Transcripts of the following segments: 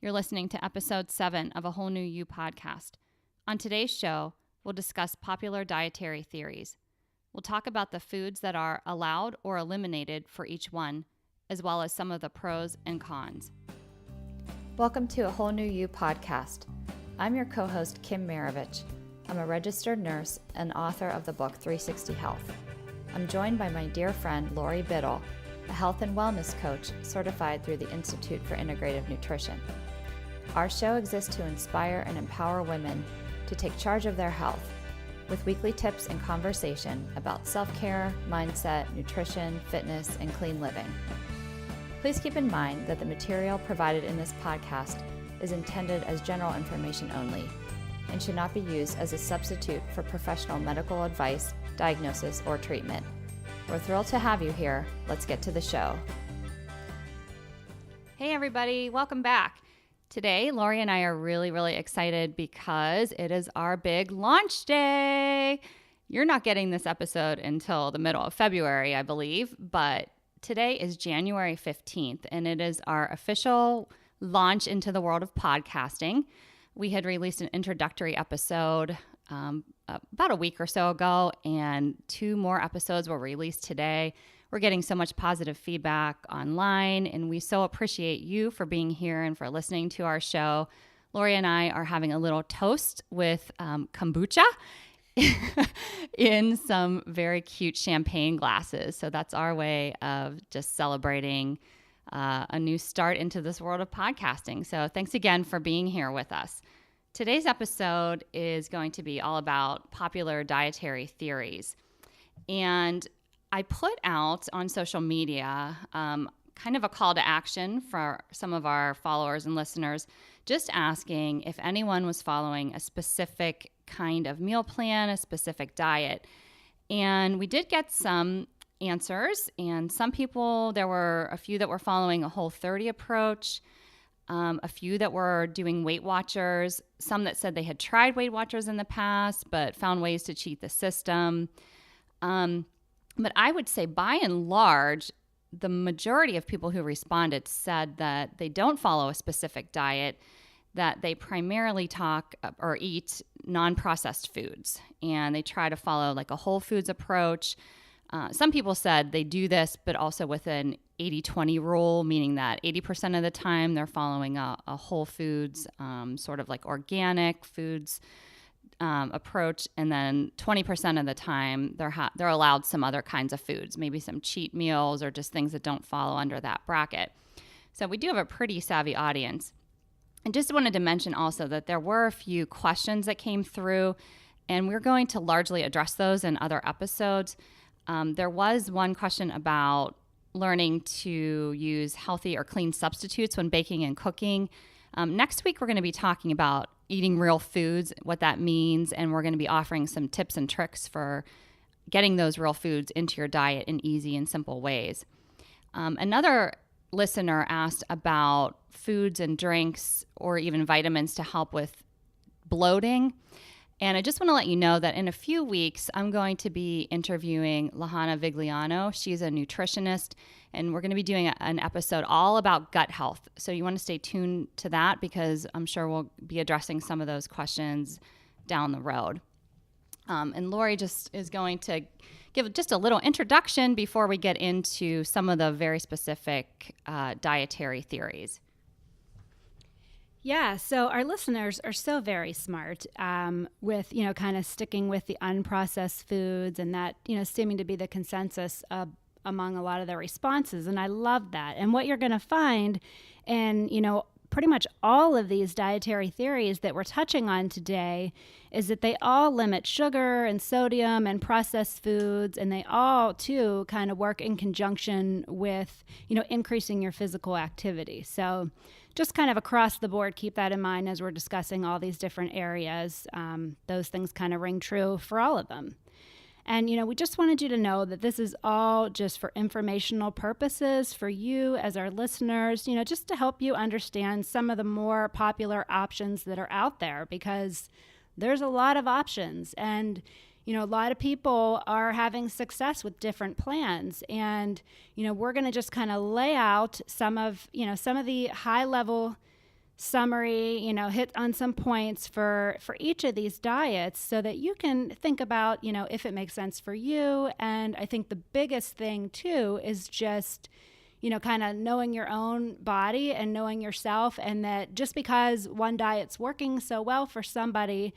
You're listening to episode 7 of A Whole New You podcast. On today's show, we'll discuss popular dietary theories. We'll talk about the foods that are allowed or eliminated for each one, as well as some of the pros and cons. Welcome to A Whole New You podcast. I'm your co-host, Kim Maravich. I'm a registered nurse and author of the book 360 Health. I'm joined by my dear friend, Lori Biddle, a health and wellness coach certified through the Institute for Integrative Nutrition. Our show exists to inspire and empower women to take charge of their health, with weekly tips and conversation about self-care, mindset, nutrition, fitness, and clean living. Please keep in mind that the material provided in this podcast is intended as general information only and should not be used as a substitute for professional medical advice, diagnosis, or treatment. We're thrilled to have you here. Let's get to the show. Hey everybody, welcome back. Today, Lori and I are really excited because it is our big launch day. You're not getting this episode until the middle of February, I believe, but today is January 15th, and it is our official launch into the world of podcasting. We had released an introductory episode about a week or so ago, and 2 more episodes were released today. We're getting so much positive feedback online, and we so appreciate you for being here and for listening to our show. Lori and I are having a little toast with kombucha in some very cute champagne glasses. So that's our way of just celebrating a new start into this world of podcasting. So thanks again for being here with us. Today's episode is going to be all about popular dietary theories. And I put out on social media kind of a call to action for some of our followers and listeners, just asking if anyone was following a specific kind of meal plan, a specific diet. And we did get some answers, and some people, there were a few that were following a Whole30 approach, a few that were doing Weight Watchers, some that said they had tried Weight Watchers in the past but found ways to cheat the system. But I would say by and large, the majority of people who responded said that they don't follow a specific diet, that they primarily talk or eat non-processed foods, and they try to follow like a whole foods approach. Some people said they do this, but also with an 80-20 rule, meaning that 80% of the time they're following a whole foods, sort of like organic foods approach, and then 20% of the time they're allowed some other kinds of foods, maybe some cheat meals or just things that don't fall under that bracket. So we do have a pretty savvy audience. I just wanted to mention also that there were a few questions that came through, and we're going to largely address those in other episodes. There was one question about learning to use healthy or clean substitutes when baking and cooking. Next week, we're going to be talking about eating real foods, what that means, and we're going to be offering some tips and tricks for getting those real foods into your diet in easy and simple ways. Another listener asked about foods and drinks or even vitamins to help with bloating. And I just want to let you know that in a few weeks, I'm going to be interviewing Lahana Vigliano. She's a nutritionist, and we're going to be doing an episode all about gut health. So you want to stay tuned to that because I'm sure we'll be addressing some of those questions down the road. And Lori just is going to give just a little introduction before we get into some of the very specific dietary theories. Yeah, so our listeners are so very smart with, kind of sticking with the unprocessed foods, and that, seeming to be the consensus among a lot of their responses. And I love that. And what you're going to find in, pretty much all of these dietary theories that we're touching on today is that they all limit sugar and sodium and processed foods, and they all, too, kind of work in conjunction with, increasing your physical activity. So just kind of across the board, keep that in mind as we're discussing all these different areas. Those things kind of ring true for all of them. And, we just wanted you to know that this is all just for informational purposes for you as our listeners, just to help you understand some of the more popular options that are out there, because there's a lot of options. And, a lot of people are having success with different plans. And, we're going to just kind of lay out some of the high level summary, hit on some points for each of these diets so that you can think about, if it makes sense for you. And I think the biggest thing too is just, kind of knowing your own body and knowing yourself, and that just because one diet's working so well for somebody,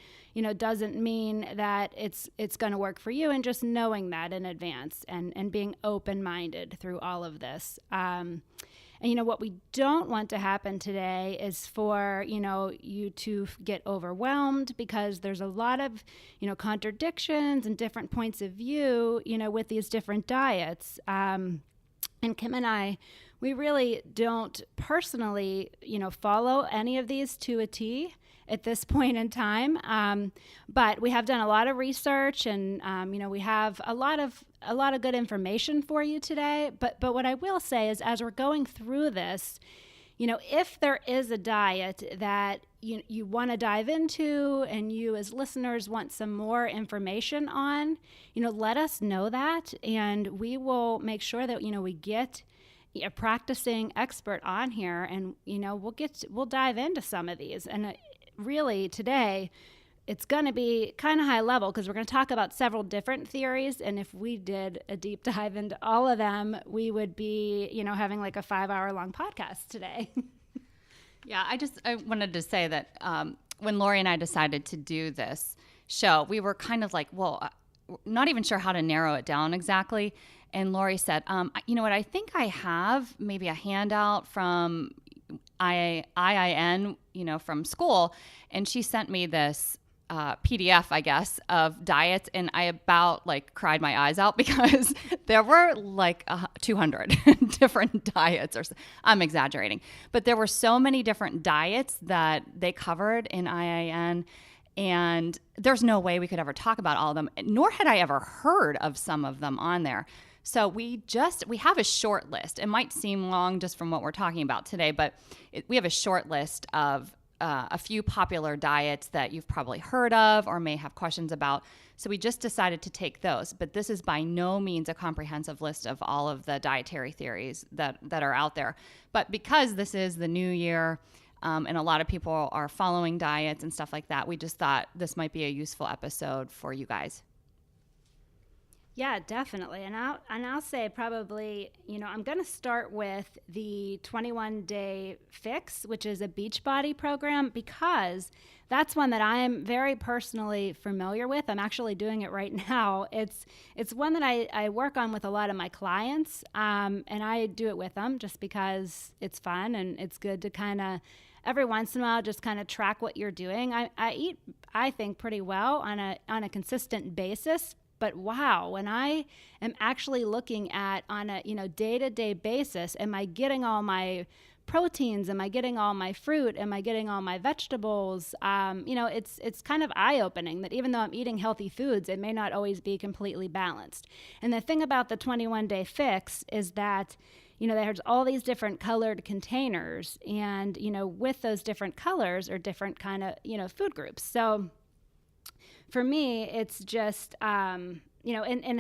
doesn't mean that it's going to work for you, and just knowing that in advance and being open-minded through all of this. And what we don't want to happen today is for, you to get overwhelmed, because there's a lot of, contradictions and different points of view, with these different diets. And Kim and I, we really don't personally, follow any of these to a T at this point in time. But we have done a lot of research, and, we have a lot of good information for you today. But what I will say is, as we're going through this, if there is a diet that you want to dive into and you as listeners want some more information on, let us know that, and we will make sure that, we get a practicing expert on here, and, we'll dive into some of these. And really today, it's going to be kind of high level, because we're going to talk about several different theories. And if we did a deep dive into all of them, we would be, having like a 5-hour long podcast today. Yeah, I wanted to say that when Lori and I decided to do this show, we were kind of like, well, not even sure how to narrow it down exactly. And Lori said, you know what, I think I have maybe a handout from IIN, from school. And she sent me this PDF, I guess, of diets, and I about cried my eyes out, because there were 200 different diets, or I'm exaggerating, but there were so many different diets that they covered in IIN, and there's no way we could ever talk about all of them, nor had I ever heard of some of them on there. So we have a short list. It might seem long just from what we're talking about today, but we have a short list of a few popular diets that you've probably heard of or may have questions about. So we just decided to take those. But this is by no means a comprehensive list of all of the dietary theories that are out there. But because this is the new year, and a lot of people are following diets and stuff like that, we just thought this might be a useful episode for you guys. Yeah, definitely. And I'll say probably, I'm going to start with the 21-day fix, which is a Beachbody program, because that's one that I'm very personally familiar with. I'm actually doing it right now. It's one that I work on with a lot of my clients, and I do it with them just because it's fun, and it's good to kind of every once in a while just kind of track what you're doing. I eat, I think, pretty well on a consistent basis. But wow, when I am actually looking at on a day-to-day basis, am I getting all my proteins? Am I getting all my fruit? Am I getting all my vegetables? It's kind of eye-opening that even though I'm eating healthy foods, it may not always be completely balanced. And the thing about the 21-day fix is that there's all these different colored containers, and with those different colors are different kind of food groups. So for me, it's just, and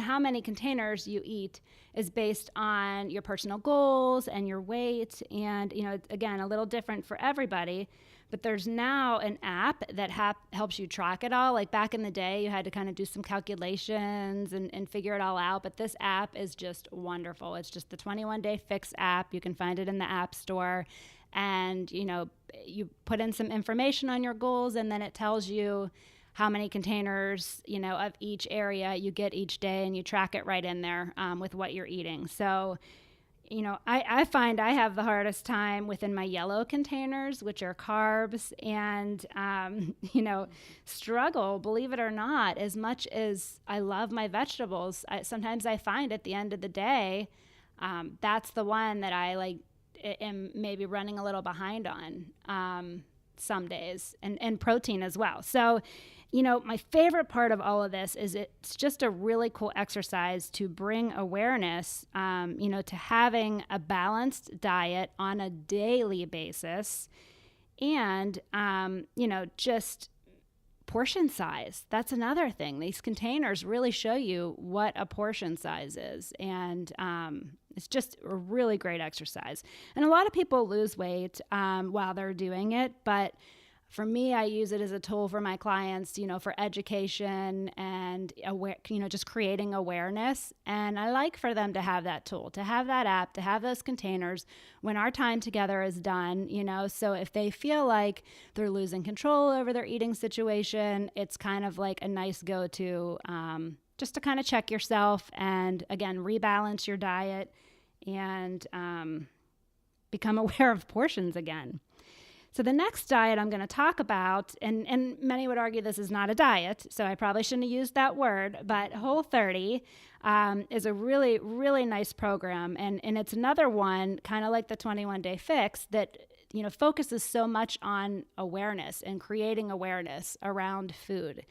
how many containers you eat is based on your personal goals and your weight. And, it's, again, a little different for everybody. But there's now an app that helps you track it all. Like back in the day, you had to kind of do some calculations and figure it all out. But this app is just wonderful. It's just the 21-day fix app. You can find it in the App Store. And, you put in some information on your goals, and then it tells you how many containers, of each area you get each day, and you track it right in there with what you're eating. So, I find I have the hardest time within my yellow containers, which are carbs, and, struggle, believe it or not, as much as I love my vegetables. Sometimes I find at the end of the day, that's the one that I am maybe running a little behind on some days, and protein as well. So, my favorite part of all of this is it's just a really cool exercise to bring awareness, to having a balanced diet on a daily basis, and, just portion size. That's another thing. These containers really show you what a portion size is. And it's just a really great exercise. And a lot of people lose weight while they're doing it. But for me, I use it as a tool for my clients, for education and just creating awareness. And I like for them to have that tool, to have that app, to have those containers when our time together is done, so if they feel like they're losing control over their eating situation, it's kind of like a nice go-to, just to kind of check yourself and, again, rebalance your diet and become aware of portions again. So the next diet I'm going to talk about, and many would argue this is not a diet, so I probably shouldn't have used that word, but Whole30 is a really, really nice program. And it's another one, kind of like the 21-Day Fix, that focuses so much on awareness and creating awareness around food.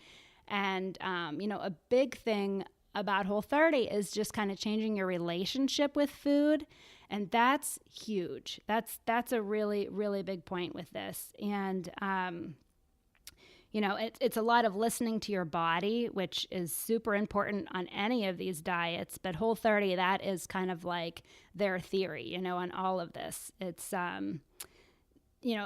And, a big thing about Whole30 is just kind of changing your relationship with food. And that's huge. That's a really, really big point with this. And, it's a lot of listening to your body, which is super important on any of these diets. But Whole30, that is kind of like their theory, on all of this. It's, a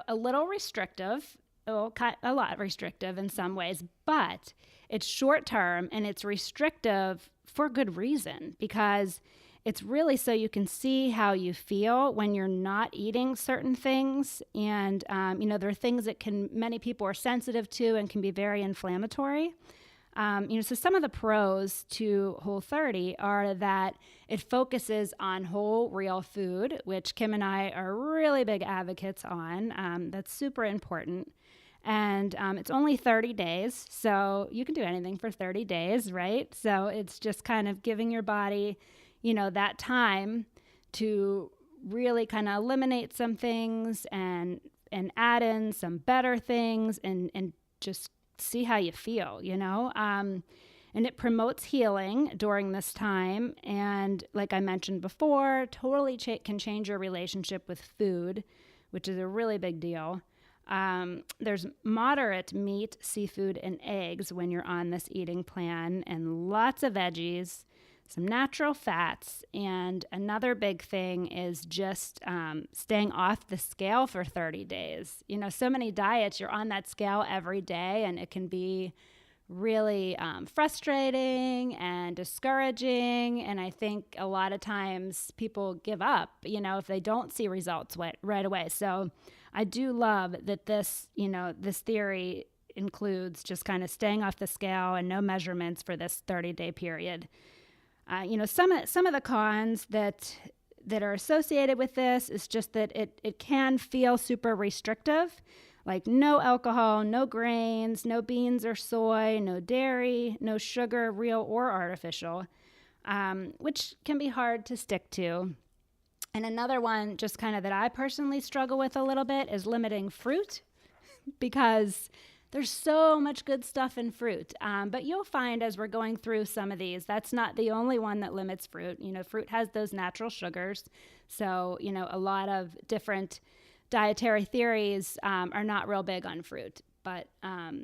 little restrictive, a lot restrictive in some ways, but it's short term and it's restrictive for good reason, because it's really so you can see how you feel when you're not eating certain things. And, there are things that many people are sensitive to and can be very inflammatory. So some of the pros to Whole30 are that it focuses on whole, real food, which Kim and I are really big advocates on. That's super important. And it's only 30 days, so you can do anything for 30 days, right? So it's just kind of giving your body that time to really kind of eliminate some things and add in some better things and just see how you feel, and it promotes healing during this time. And like I mentioned before, totally can change your relationship with food, which is a really big deal. There's moderate meat, seafood, and eggs when you're on this eating plan, and lots of veggies, some natural fats. And another big thing is just staying off the scale for 30 days. So many diets, you're on that scale every day, and it can be really frustrating and discouraging. And I think a lot of times people give up, if they don't see results right away. So I do love that this theory includes just kind of staying off the scale and no measurements for this 30-day period. Some of the cons that are associated with this is just that it can feel super restrictive, like no alcohol, no grains, no beans or soy, no dairy, no sugar, real or artificial, which can be hard to stick to. And another one just kind of that I personally struggle with a little bit is limiting fruit, because there's so much good stuff in fruit. But you'll find as we're going through some of these, that's not the only one that limits fruit. Fruit has those natural sugars. So, a lot of different dietary theories are not real big on fruit. But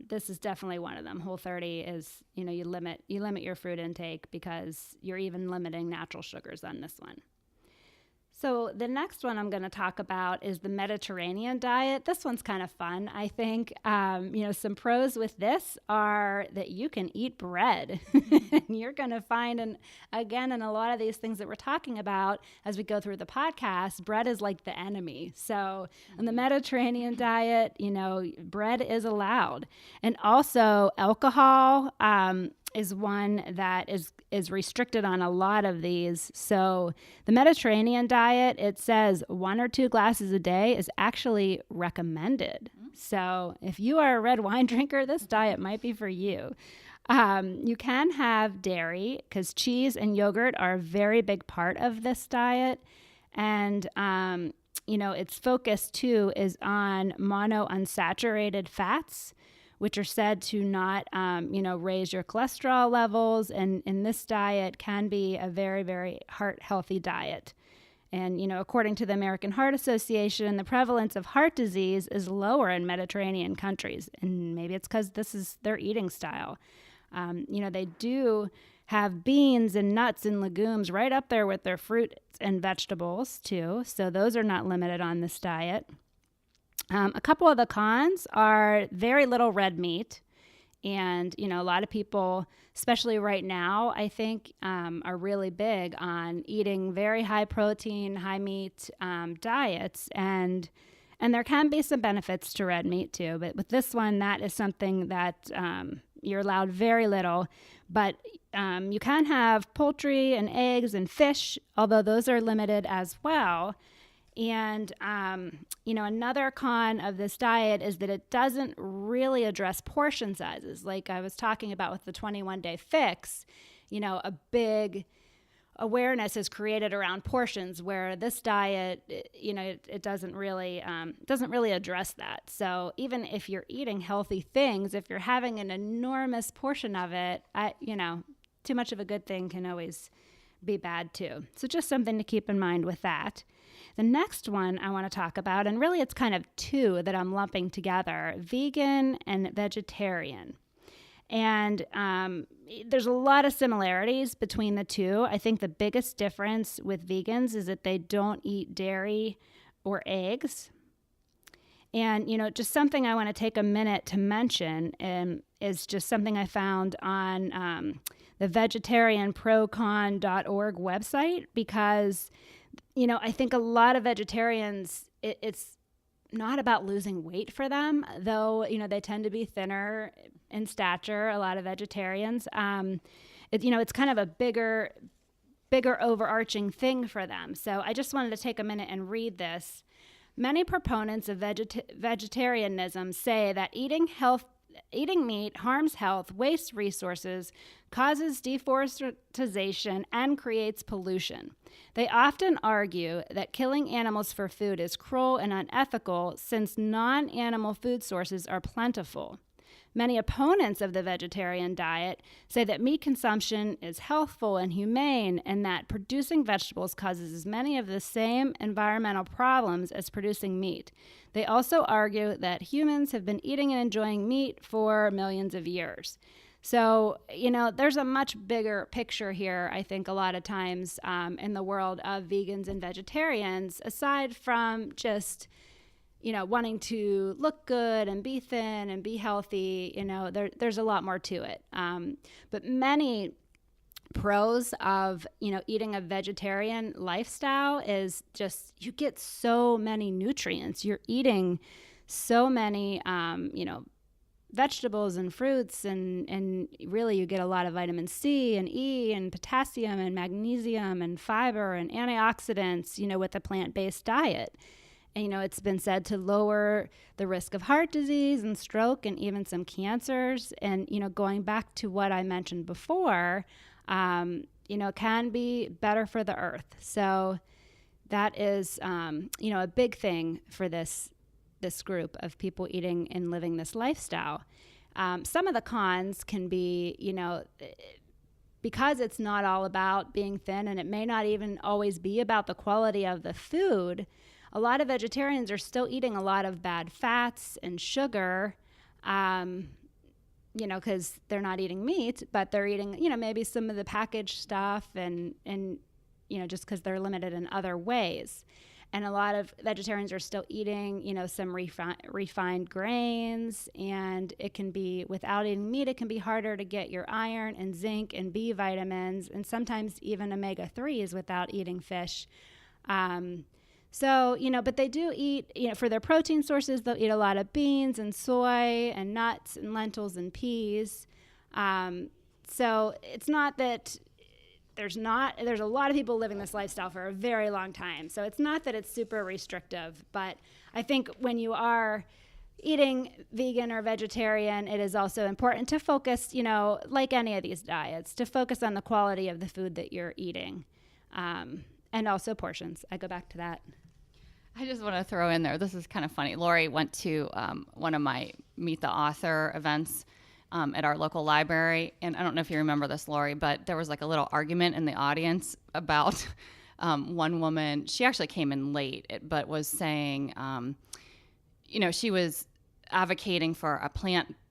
this is definitely one of them. Whole30 is, you limit your fruit intake because you're even limiting natural sugars on this one. So the next one I'm going to talk about is the Mediterranean diet. This one's kind of fun, I think. Some pros with this are that you can eat bread. You're going to find, in a lot of these things that we're talking about as we go through the podcast, bread is like the enemy. So in the Mediterranean diet, bread is allowed. And also alcohol is one that is restricted on a lot of these. So the Mediterranean diet, it says 1 or 2 glasses a day is actually recommended. So if you are a red wine drinker, this diet might be for you. You can have dairy because cheese and yogurt are a very big part of this diet. And, its focus too is on monounsaturated fats, which are said to not, raise your cholesterol levels. And this diet can be a very, very heart-healthy diet. And, according to the American Heart Association, the prevalence of heart disease is lower in Mediterranean countries. And maybe it's because this is their eating style. They do have beans and nuts and legumes right up there with their fruits and vegetables too. So those are not limited on this diet. A couple of the cons are very little red meat. And, a lot of people, especially right now, I think are really big on eating very high protein, high meat diets. And there can be some benefits to red meat too. But with this one, that is something that you're allowed very little. But you can have poultry and eggs and fish, although those are limited as well. And, another con of this diet is that it doesn't really address portion sizes. Like I was talking about with the 21-day fix, a big awareness is created around portions, where this diet, it doesn't really address that. So even if you're eating healthy things, if you're having an enormous portion of it, too much of a good thing can always be bad too. So just something to keep in mind with that. The next one I want to talk about, and really it's kind of two that I'm lumping together, vegan and vegetarian. And there's a lot of similarities between the two. I think the biggest difference with vegans is that they don't eat dairy or eggs. And, just something I want to take a minute to mention is just something I found on the vegetarianprocon.org website, because I think a lot of vegetarians, it's not about losing weight for them, though, they tend to be thinner in stature, a lot of vegetarians. It's kind of a bigger overarching thing for them. So I just wanted to take a minute and read this. Many proponents of vegetarianism say that eating meat harms health, wastes resources, causes deforestation, and creates pollution. They often argue that killing animals for food is cruel and unethical, since non-animal food sources are plentiful. Many opponents of the vegetarian diet say that meat consumption is healthful and humane, and that producing vegetables causes as many of the same environmental problems as producing meat. They also argue that humans have been eating and enjoying meat for millions of years. So, there's a much bigger picture here, I think, a lot of times in the world of vegans and vegetarians, aside from just wanting to look good and be thin and be healthy. There's a lot more to it. But many pros of, eating a vegetarian lifestyle is just, you get so many nutrients. You're eating so many, vegetables and fruits, and really you get a lot of vitamin C and E and potassium and magnesium and fiber and antioxidants, with a plant-based diet. And, it's been said to lower the risk of heart disease and stroke and even some cancers. And, going back to what I mentioned before, can be better for the earth. So that is, a big thing for this group of people eating and living this lifestyle. Some of the cons can be, because it's not all about being thin, and it may not even always be about the quality of the food. A lot of vegetarians are still eating a lot of bad fats and sugar, because they're not eating meat, but they're eating, maybe some of the packaged stuff and just because they're limited in other ways. And a lot of vegetarians are still eating, some refined grains, and it can be, without eating meat, it can be harder to get your iron and zinc and B vitamins, and sometimes even omega-3s without eating fish. So, but they do eat, for their protein sources, they'll eat a lot of beans and soy and nuts and lentils and peas. So it's not that there's a lot of people living this lifestyle for a very long time. So it's not that it's super restrictive, but I think when you are eating vegan or vegetarian, it is also important to focus, like any of these diets, to focus on the quality of the food that you're eating. And also portions. I go back to that. I just want to throw in there, this is kind of funny. Lori went to one of my Meet the Author events at our local library. And I don't know if you remember this, Lori, but there was like a little argument in the audience about one woman, she actually came in late, but was saying, she was advocating for a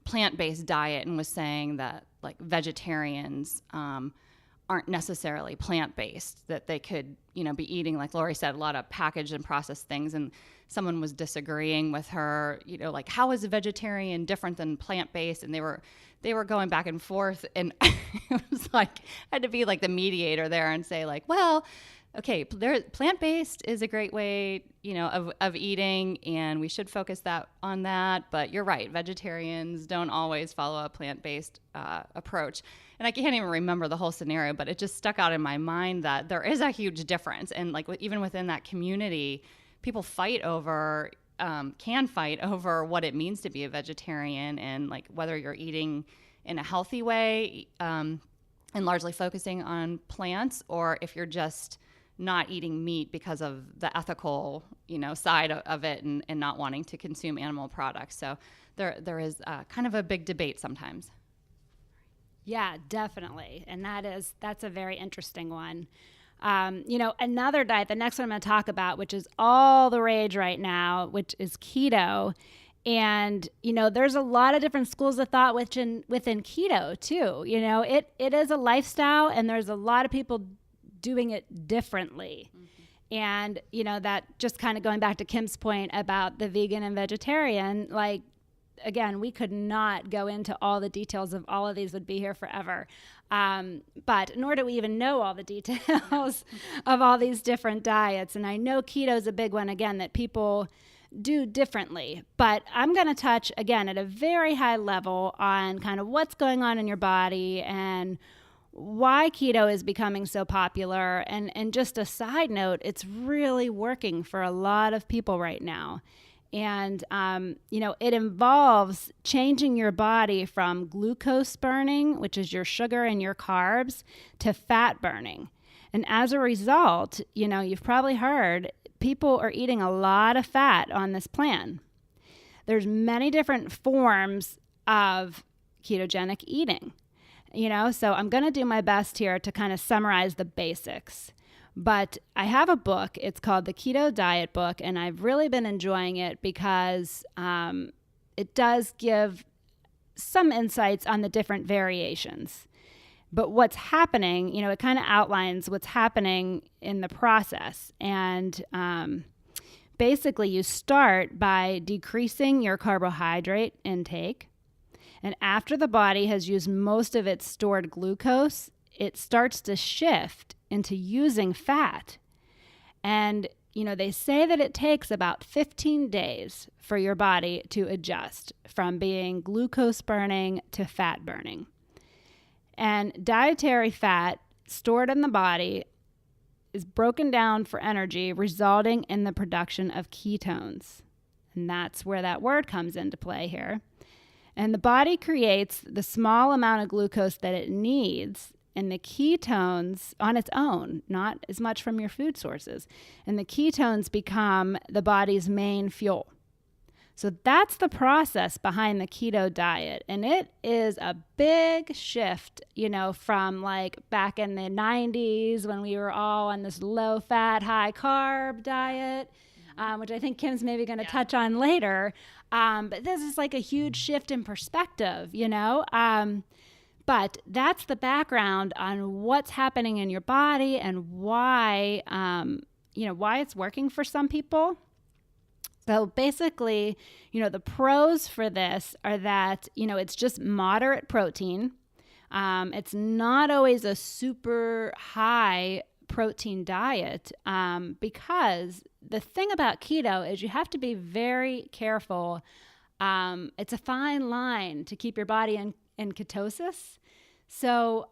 plant-based diet and was saying that like vegetarians aren't necessarily plant-based, that they could, be eating, like Lori said, a lot of packaged and processed things. And someone was disagreeing with her, like, how is a vegetarian different than plant-based? And they were going back and forth. And it was like, I had to be like the mediator there and say like, well, okay, plant-based is a great way, of eating, and we should focus on that. But you're right, vegetarians don't always follow a plant-based approach. And I can't even remember the whole scenario, but it just stuck out in my mind that there is a huge difference. And like even within that community, people can fight over what it means to be a vegetarian, and like whether you're eating in a healthy way and largely focusing on plants, or if you're just not eating meat because of the ethical, side of it, and not wanting to consume animal products. So there is kind of a big debate sometimes. Yeah, definitely. And that's a very interesting one. Another diet, the next one I'm going to talk about, which is all the rage right now, which is keto. And, there's a lot of different schools of thought within keto too. It is a lifestyle, and there's a lot of people doing it differently. Mm-hmm. And, that just kind of going back to Kim's point about the vegan and vegetarian, like, again, we could not go into all the details of all of these, would be here forever. But nor do we even know all the details of all these different diets. And I know keto is a big one, again, that people do differently. But I'm going to touch, again, at a very high level on kind of what's going on in your body and why keto is becoming so popular. And just a side note, it's really working for a lot of people right now. And, it involves changing your body from glucose burning, which is your sugar and your carbs, to fat burning. And as a result, you've probably heard people are eating a lot of fat on this plan. There's many different forms of ketogenic eating, so I'm going to do my best here to kind of summarize the basics. But I have a book. It's called the Keto Diet Book, and I've really been enjoying it because it does give some insights on the different variations. But what's happening, it kind of outlines what's happening in the process. And basically, you start by decreasing your carbohydrate intake. And after the body has used most of its stored glucose, it starts to shift into using fat. And, they say that it takes about 15 days for your body to adjust from being glucose burning to fat burning. And dietary fat stored in the body is broken down for energy, resulting in the production of ketones. And that's where that word comes into play here. And the body creates the small amount of glucose that it needs, and the ketones on its own, not as much from your food sources. And the ketones become the body's main fuel. So that's the process behind the keto diet. And it is a big shift, from like back in the 90s when we were all on this low fat, high carb diet, which I think Kim's maybe going to touch on later. But this is like a huge shift in perspective, But that's the background on what's happening in your body and why, why it's working for some people. So basically, the pros for this are that, it's just moderate protein. It's not always a super high protein diet because the thing about keto is you have to be very careful. It's a fine line to keep your body in ketosis. So,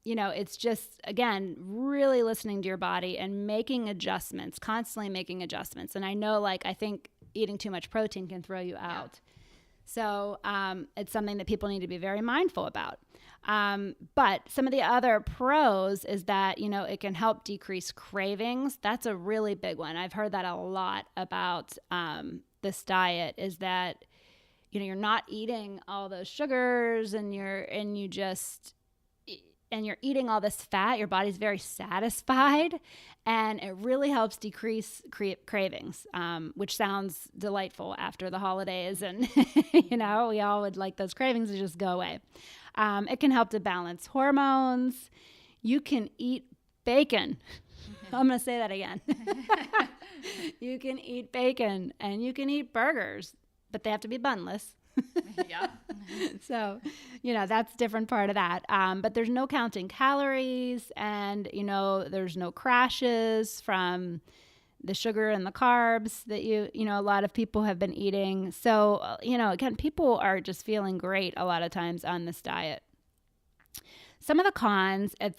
it's just, again, really listening to your body and making adjustments, constantly making adjustments. And I know, I think eating too much protein can throw you out. So it's something that people need to be very mindful about. But some of the other pros is that, it can help decrease cravings. That's a really big one. I've heard that a lot about this diet, is that, you're not eating all those sugars and you just, you're eating all this fat, your body's very satisfied, and it really helps decrease cravings, which sounds delightful after the holidays. And, we all would like those cravings to just go away. It can help to balance hormones. You can eat bacon. I'm going to say that again. You can eat bacon and you can eat burgers, but they have to be bunless. Yeah. So, that's a different part of that. But there's no counting calories, and, there's no crashes from the sugar and the carbs that a lot of people have been eating. So, again, people are just feeling great a lot of times on this diet. Some of the cons are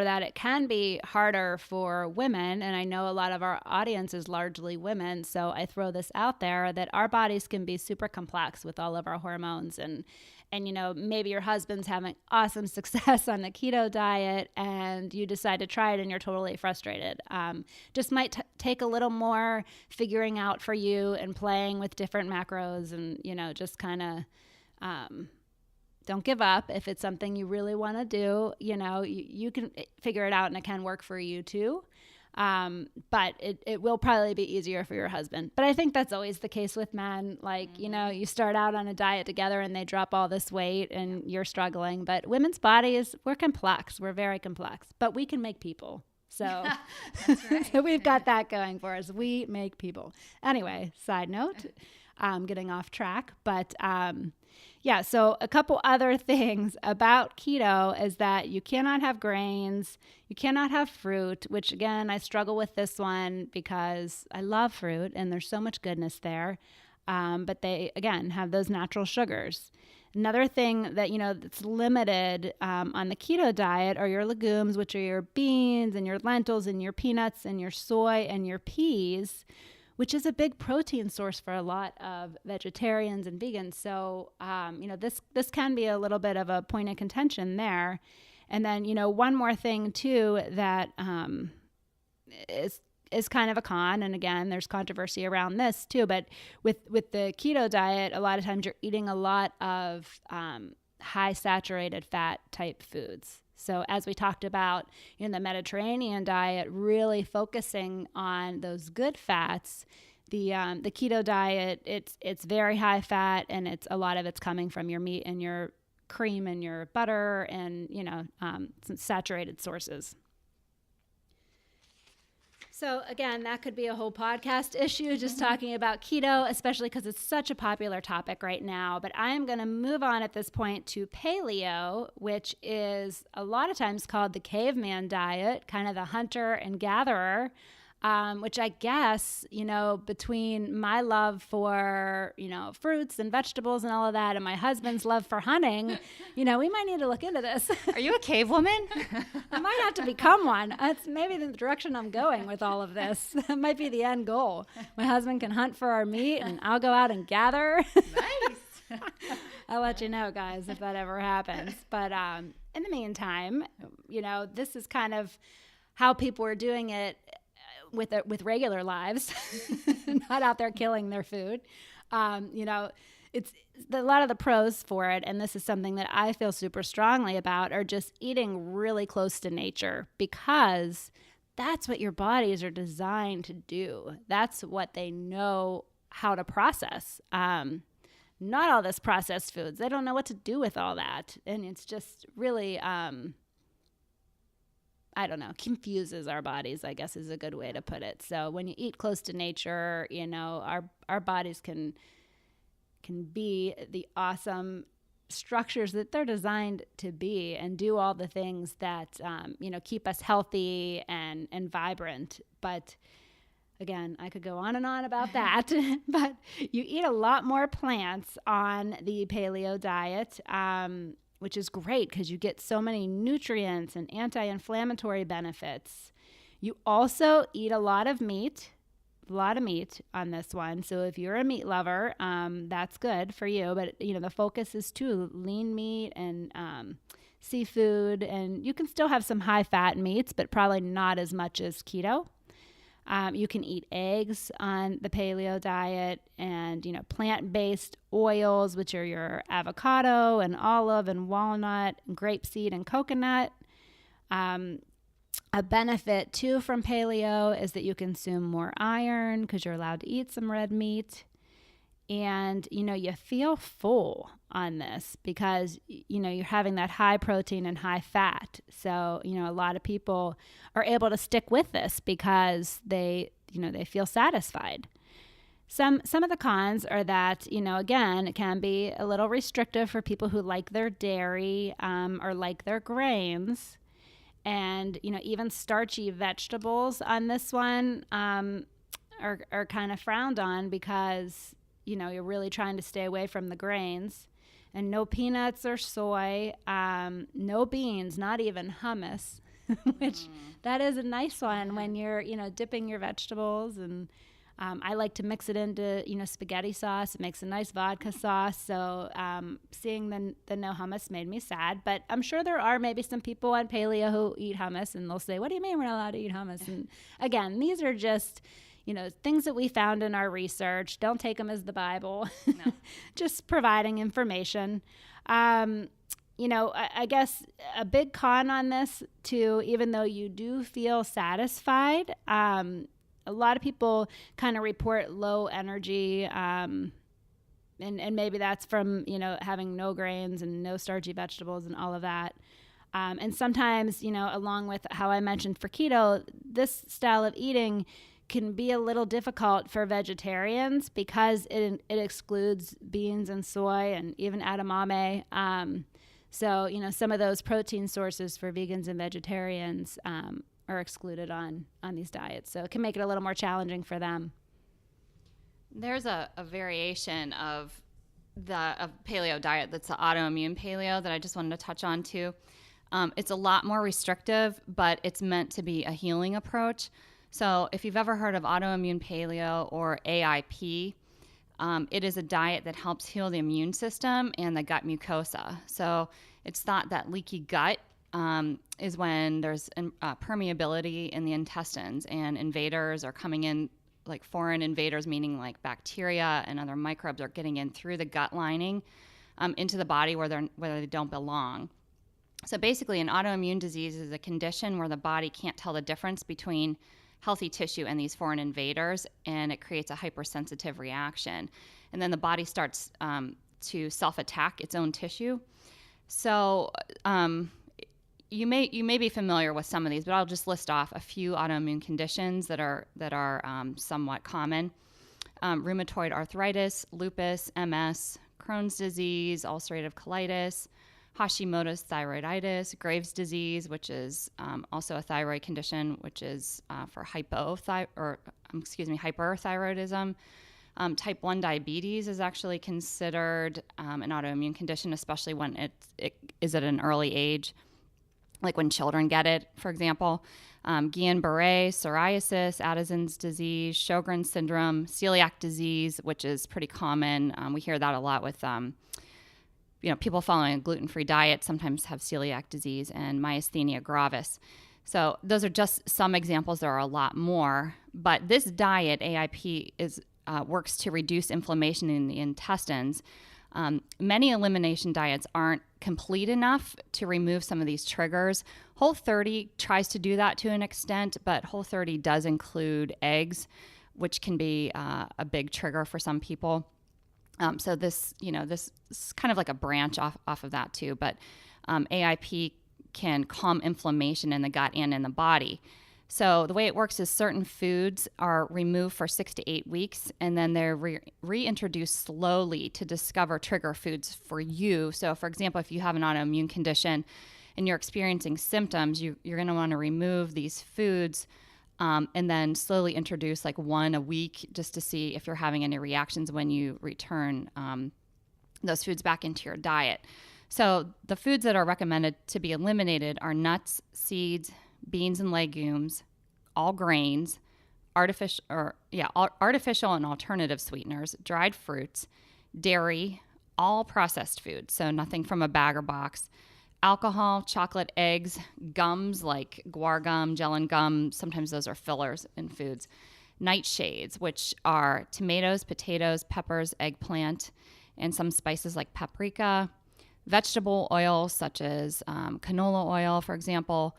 that it can be harder for women, and I know a lot of our audience is largely women, so I throw this out there that our bodies can be super complex with all of our hormones, and maybe your husband's having awesome success on the keto diet and you decide to try it and you're totally frustrated. Just might take a little more figuring out for you and playing with different macros, and just kind of don't give up. If it's something you really want to do, you can figure it out and it can work for you too. But it will probably be easier for your husband. But I think that's always the case with men. Like, you start out on a diet together and they drop all this weight and you're struggling. But women's bodies, we're complex. We're very complex. But we can make people. So, That's right. So we've got that going for us. We make people. Anyway, side note, getting off track. But yeah, so a couple other things about keto is that you cannot have grains, you cannot have fruit, which again, I struggle with this one because I love fruit and there's so much goodness there. But they, again, have those natural sugars. Another thing that, that's limited on the keto diet are your legumes, which are your beans and your lentils and your peanuts and your soy and your peas, which is a big protein source for a lot of vegetarians and vegans. So, this can be a little bit of a point of contention there. And then, one more thing too that is kind of a con. And again, there's controversy around this too. But with the keto diet, a lot of times you're eating a lot of high saturated fat type foods. So as we talked about in the Mediterranean diet, really focusing on those good fats, the keto diet, it's very high fat, and a lot of it's coming from your meat and your cream and your butter and some saturated sources. So again, that could be a whole podcast issue, just talking about keto, especially because it's such a popular topic right now. But I am going to move on at this point to paleo, which is a lot of times called the caveman diet, kind of the hunter and gatherer, which I guess, between my love for, fruits and vegetables and all of that, and my husband's love for hunting, we might need to look into this. Are you a cave woman? I might have to become one. That's maybe the direction I'm going with all of this. That might be the end goal. My husband can hunt for our meat and I'll go out and gather. Nice. I'll let you know, guys, if that ever happens. But in the meantime, this is kind of how people are doing it with regular lives, not out there killing their food. It's a lot of the pros for it, and this is something that I feel super strongly about, are just eating really close to nature, because that's what your bodies are designed to do. That's what they know how to process. Not all this processed foods. They don't know what to do with all that. And it's just really, confuses our bodies, I guess is a good way to put it. So when you eat close to nature, our bodies can be the awesome structures that they're designed to be, and do all the things that, keep us healthy and vibrant. But again, I could go on and on about that, but you eat a lot more plants on the paleo diet, which is great because you get so many nutrients and anti-inflammatory benefits. You also eat a lot of meat on this one. So if you're a meat lover, that's good for you. But, the focus is too lean meat and seafood, and you can still have some high fat meats, but probably not as much as keto. You can eat eggs on the paleo diet, and, plant-based oils, which are your avocado and olive and walnut and grapeseed and coconut. A benefit too from paleo is that you consume more iron because you're allowed to eat some red meat. And, you feel full on this because, you're having that high protein and high fat. So, a lot of people are able to stick with this because they feel satisfied. Some of the cons are that, again, it can be a little restrictive for people who like their dairy or like their grains. And, even starchy vegetables on this one are kind of frowned on because you're really trying to stay away from the grains. And no peanuts or soy, no beans, not even hummus, which that is a nice one when you're, dipping your vegetables. And I like to mix it into, spaghetti sauce. It makes a nice vodka sauce. So seeing the no hummus made me sad. But I'm sure there are maybe some people on paleo who eat hummus, and they'll say, what do you mean we're not allowed to eat hummus? And again, these are just things that we found in our research. Don't take them as the Bible. No. Just providing information. I guess a big con on this too, even though you do feel satisfied, a lot of people kind of report low energy, and maybe that's from, having no grains and no starchy vegetables and all of that. And sometimes, along with how I mentioned for keto, this style of eating can be a little difficult for vegetarians because it excludes beans and soy and even edamame. So, some of those protein sources for vegans and vegetarians are excluded on these diets. So it can make it a little more challenging for them. There's a variation of paleo diet that's the autoimmune paleo that I just wanted to touch on too. It's a lot more restrictive, but it's meant to be a healing approach. So if you've ever heard of autoimmune paleo or AIP, it is a diet that helps heal the immune system and the gut mucosa. So it's thought that leaky gut is when there's permeability in the intestines and invaders are coming in, like foreign invaders, meaning like bacteria and other microbes are getting in through the gut lining into the body where they don't belong. So basically an autoimmune disease is a condition where the body can't tell the difference between healthy tissue and these foreign invaders, and it creates a hypersensitive reaction. And then the body starts to self-attack its own tissue. So you may be familiar with some of these, but I'll just list off a few autoimmune conditions that are somewhat common. Rheumatoid arthritis, lupus, MS, Crohn's disease, ulcerative colitis, Hashimoto's thyroiditis, Graves' disease, which is also a thyroid condition, which is for hyperthyroidism. Type 1 diabetes is actually considered an autoimmune condition, especially when it is at an early age, like when children get it, for example. Guillain-Barré, psoriasis, Addison's disease, Sjogren's syndrome, celiac disease, which is pretty common. We hear that a lot with people following a gluten-free diet sometimes have celiac disease, and myasthenia gravis. So those are just some examples. There are a lot more. But this diet, AIP, works to reduce inflammation in the intestines. Many elimination diets aren't complete enough to remove some of these triggers. Whole30 tries to do that to an extent, but Whole30 does include eggs, which can be a big trigger for some people. So this is kind of like a branch off of that too, but AIP can calm inflammation in the gut and in the body. So the way it works is certain foods are removed for 6 to 8 weeks, and then they're reintroduced slowly to discover trigger foods for you. So for example, if you have an autoimmune condition and you're experiencing symptoms, you're going to want to remove these foods and then slowly introduce like one a week just to see if you're having any reactions when you return those foods back into your diet. So the foods that are recommended to be eliminated are nuts, seeds, beans and legumes, all grains, artificial and alternative sweeteners, dried fruits, dairy, all processed foods, so nothing from a bag or box, alcohol, chocolate, eggs, gums like guar gum, gellan gum, sometimes those are fillers in foods, nightshades, which are tomatoes, potatoes, peppers, eggplant, and some spices like paprika, vegetable oils such as canola oil, for example,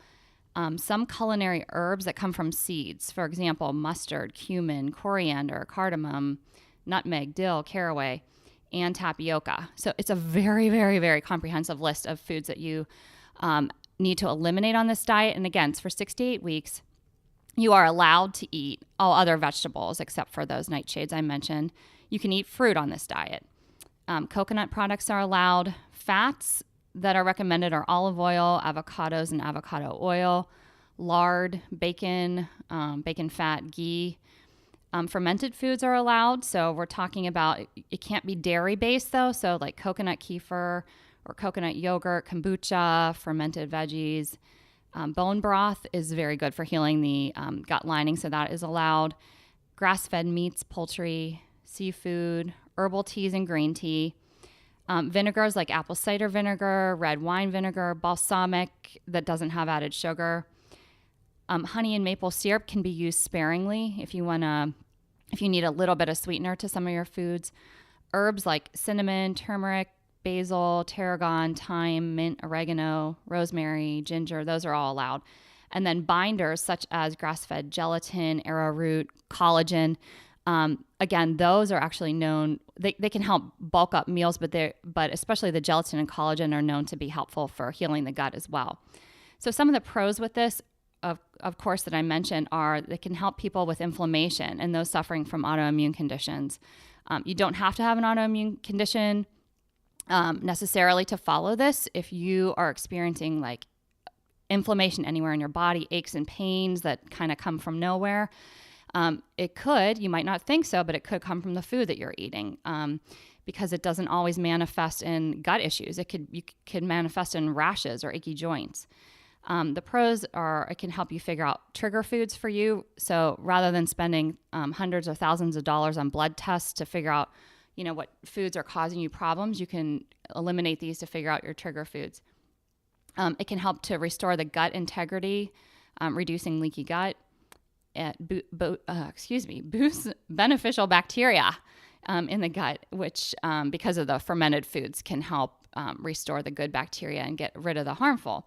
Some culinary herbs that come from seeds, for example, mustard, cumin, coriander, cardamom, nutmeg, dill, caraway, and tapioca. So it's a very, very, very comprehensive list of foods that you need to eliminate on this diet. And again, it's for 6 to 8 weeks. You are allowed to eat all other vegetables except for those nightshades I mentioned. You can eat fruit on this diet. Coconut products are allowed. Fats that are recommended are olive oil, avocados and avocado oil, lard, bacon, bacon fat, ghee. Fermented foods are allowed. So we're talking about, it can't be dairy based though. So like coconut kefir or coconut yogurt, kombucha, fermented veggies. Bone broth is very good for healing the gut lining, so that is allowed. Grass-fed meats, poultry, seafood, herbal teas and green tea. Vinegars like apple cider vinegar, red wine vinegar, balsamic that doesn't have added sugar. Honey and maple syrup can be used sparingly if you need a little bit of sweetener to some of your foods. Herbs like cinnamon, turmeric, basil, tarragon, thyme, mint, oregano, rosemary, ginger, those are all allowed. And then binders such as grass-fed gelatin, arrowroot, collagen. Again, those are actually known, they can help bulk up meals, but especially the gelatin and collagen are known to be helpful for healing the gut as well. So some of the pros with this, of course, that I mentioned are they can help people with inflammation and those suffering from autoimmune conditions. You don't have to have an autoimmune condition necessarily to follow this. If you are experiencing like inflammation anywhere in your body, aches and pains that kind of come from nowhere, you might not think so, but it could come from the food that you're eating because it doesn't always manifest in gut issues. You could manifest in rashes or achy joints. The pros are it can help you figure out trigger foods for you. So rather than spending hundreds or thousands of dollars on blood tests to figure out what foods are causing you problems, you can eliminate these to figure out your trigger foods. It can help to restore the gut integrity, reducing leaky gut. Boosts beneficial bacteria in the gut, which because of the fermented foods can help restore the good bacteria and get rid of the harmful.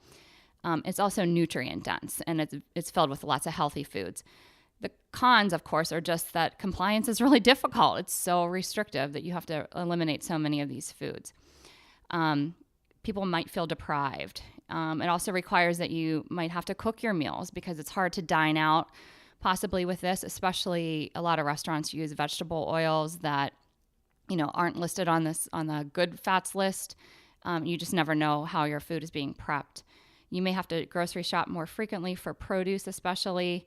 It's also nutrient dense and it's filled with lots of healthy foods. The cons, of course, are just that compliance is really difficult. It's so restrictive that you have to eliminate so many of these foods. People might feel deprived. It also requires that you might have to cook your meals because it's hard to dine out possibly with this, especially a lot of restaurants use vegetable oils that, aren't listed on the good fats list. You just never know how your food is being prepped. You may have to grocery shop more frequently for produce, especially.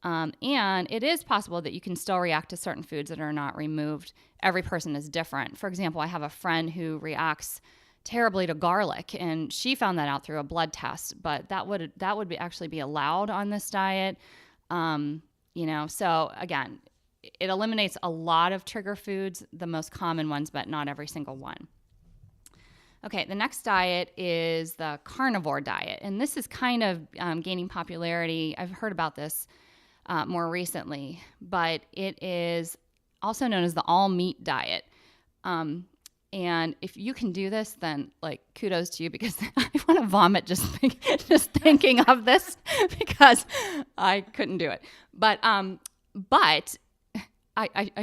And it is possible that you can still react to certain foods that are not removed. Every person is different. For example, I have a friend who reacts terribly to garlic, and she found that out through a blood test. But that would actually be allowed on this diet. So again, it eliminates a lot of trigger foods, the most common ones, but not every single one. Okay, the next diet is the carnivore diet, and this is kind of gaining popularity. I've heard about this more recently, but it is also known as the all meat diet. And if you can do this, then kudos to you because I want to vomit just thinking of this because I couldn't do it. But I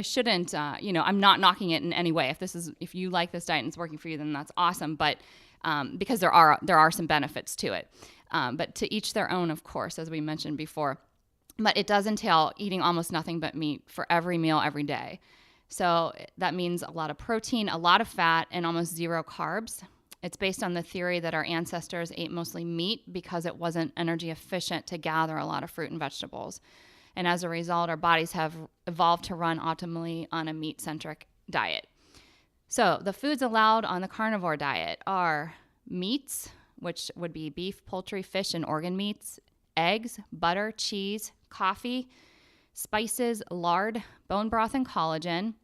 shouldn't. I'm not knocking it in any way. If you like this diet and it's working for you, then that's awesome. But because there are some benefits to it. But to each their own, of course, as we mentioned before. But it does entail eating almost nothing but meat for every meal every day. So that means a lot of protein, a lot of fat, and almost zero carbs. It's based on the theory that our ancestors ate mostly meat because it wasn't energy efficient to gather a lot of fruit and vegetables. And as a result, our bodies have evolved to run optimally on a meat-centric diet. So the foods allowed on the carnivore diet are meats, which would be beef, poultry, fish, and organ meats, eggs, butter, cheese, coffee, spices, lard, bone broth, and collagen.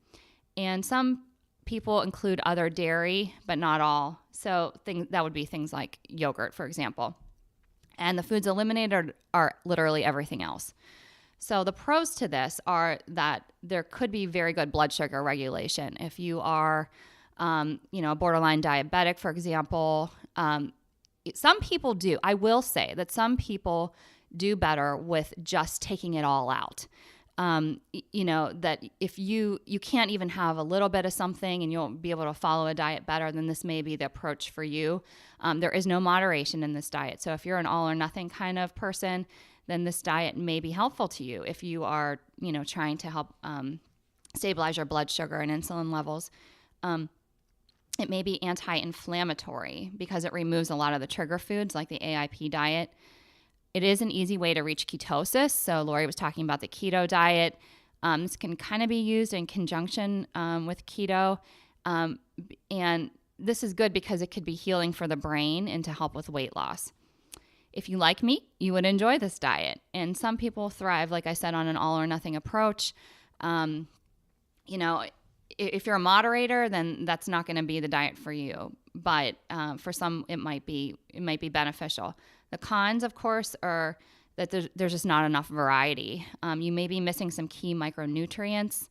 And some people include other dairy, but not all. So that would be things like yogurt, for example. And the foods eliminated are literally everything else. So the pros to this are that there could be very good blood sugar regulation. If you are, a borderline diabetic, for example, some people do. I will say that some people do better with just taking it all out. That if you can't even have a little bit of something and you'll be able to follow a diet better, then this may be the approach for you. There is no moderation in this diet. So if you're an all or nothing kind of person, then this diet may be helpful to you if you are, trying to help stabilize your blood sugar and insulin levels. It may be anti-inflammatory because it removes a lot of the trigger foods like the AIP diet. It is an easy way to reach ketosis. So Lori was talking about the keto diet. This can kind of be used in conjunction with keto. And this is good because it could be healing for the brain and to help with weight loss. If you like meat, you would enjoy this diet. And some people thrive, like I said, on an all or nothing approach. If you're a moderator, then that's not going to be the diet for you. But for some, it might be beneficial. The cons, of course, are that there's just not enough variety. You may be missing some key micronutrients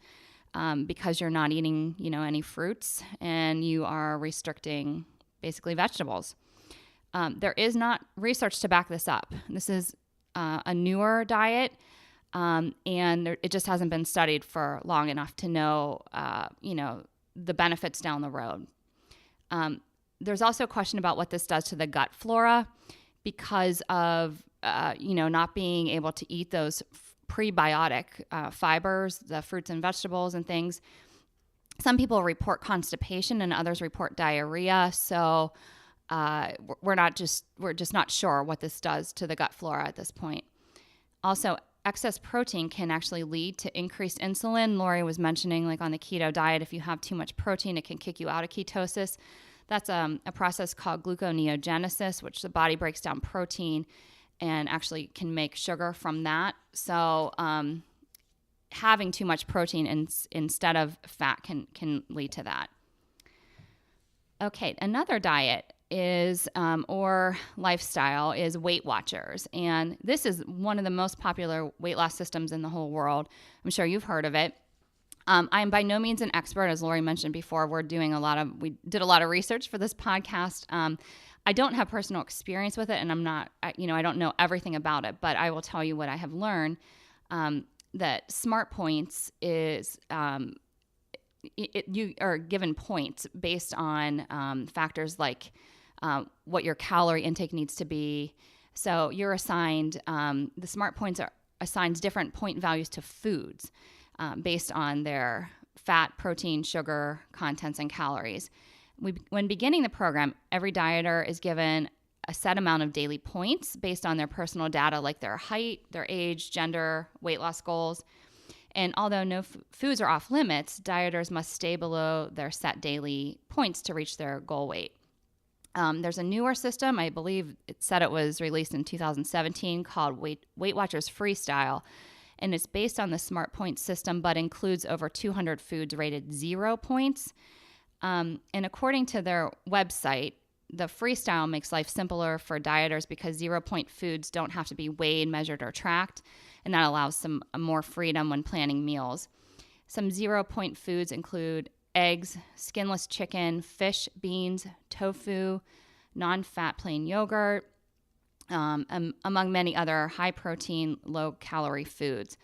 because you're not eating, any fruits, and you are restricting basically vegetables. There is not research to back this up. This is a newer diet. And it just hasn't been studied for long enough to know, the benefits down the road. There's also a question about what this does to the gut flora because of, not being able to eat those prebiotic fibers, the fruits and vegetables and things. Some people report constipation and others report diarrhea. So we're just not sure what this does to the gut flora at this point. Also, excess protein can actually lead to increased insulin. Lori was mentioning, like on the keto diet, if you have too much protein, it can kick you out of ketosis. That's a process called gluconeogenesis, which the body breaks down protein and actually can make sugar from that. So having too much protein instead of fat can lead to that. Okay, another diet is or lifestyle is Weight Watchers. And this is one of the most popular weight loss systems in the whole world. I'm sure you've heard of it. I am by no means an expert. As Lori mentioned before, we did a lot of research for this podcast. I don't have personal experience with it, and I don't know everything about it, but I will tell you what I have learned, that Smart Points is, you are given points based on factors like what your calorie intake needs to be. So you're assigned, the Smart Points assigns different point values to foods based on their fat, protein, sugar contents, and calories. When beginning the program, every dieter is given a set amount of daily points based on their personal data like their height, their age, gender, weight loss goals. And although no foods are off limits, dieters must stay below their set daily points to reach their goal weight. There's a newer system, I believe it said it was released in 2017, called Weight Watchers Freestyle. And it's based on the Smart Points system, but includes over 200 foods rated 0 points. And according to their website, the Freestyle makes life simpler for dieters because 0-point foods don't have to be weighed, measured, or tracked. And that allows some more freedom when planning meals. Some 0-point foods include eggs, skinless chicken, fish, beans, tofu, non-fat plain yogurt, among many other high-protein, low-calorie foods.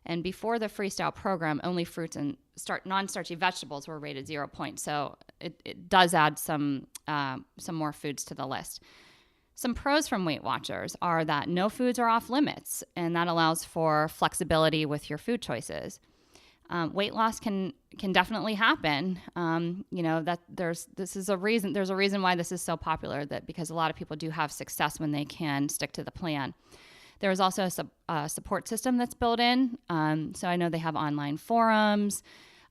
And before the Freestyle program, only fruits and non-starchy vegetables were rated 0 points. So it does add some more foods to the list. Some pros from Weight Watchers are that no foods are off limits, and that allows for flexibility with your food choices. Weight loss can definitely happen. There's a reason why this is so popular, because a lot of people do have success when they can stick to the plan. There is also a support system that's built in. So I know they have online forums.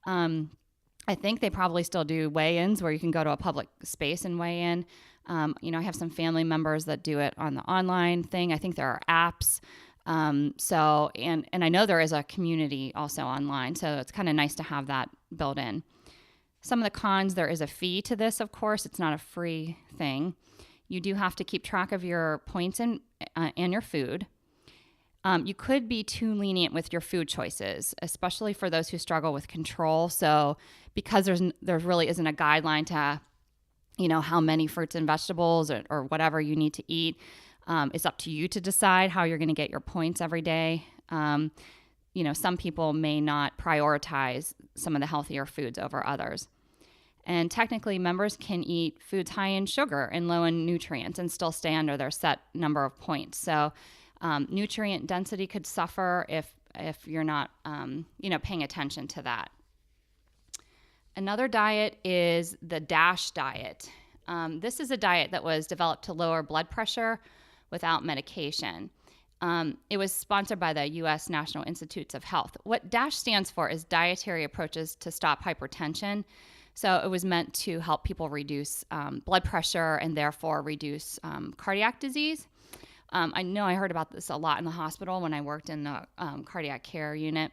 I think they probably still do weigh-ins where you can go to a public space and weigh in. I have some family members that do it on the online thing. I think there are apps. And I know there is a community also online. So it's kind of nice to have that built in. Some of the cons, there is a fee to this, of course. It's not a free thing. You do have to keep track of your points and your food. You could be too lenient with your food choices, especially for those who struggle with control. So because there really isn't a guideline to how many fruits and vegetables or whatever you need to eat. It's up to you to decide how you're going to get your points every day. Some people may not prioritize some of the healthier foods over others. And technically, members can eat foods high in sugar and low in nutrients and still stay under their set number of points. So nutrient density could suffer if you're not, paying attention to that. Another diet is the DASH diet. This is a diet that was developed to lower blood pressure without medication. It was sponsored by the U.S. National Institutes of Health. What DASH stands for is Dietary Approaches to Stop Hypertension. So it was meant to help people reduce blood pressure and therefore reduce cardiac disease. I know I heard about this a lot in the hospital when I worked in the cardiac care unit.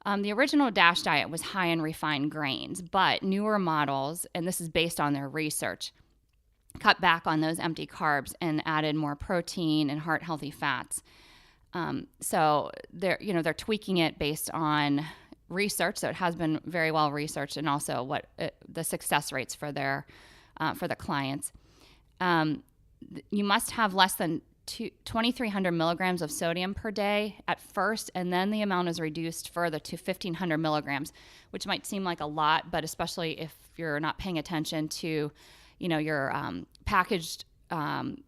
The original DASH diet was high in refined grains, but newer models, and this is based on their research, cut back on those empty carbs and added more protein and heart-healthy fats. So they're tweaking it based on research, so it has been very well researched, and also what the success rates for the clients. You must have less than 2,300 milligrams of sodium per day at first, and then the amount is reduced further to 1,500 milligrams, which might seem like a lot, but especially if you're not paying attention to, your packaged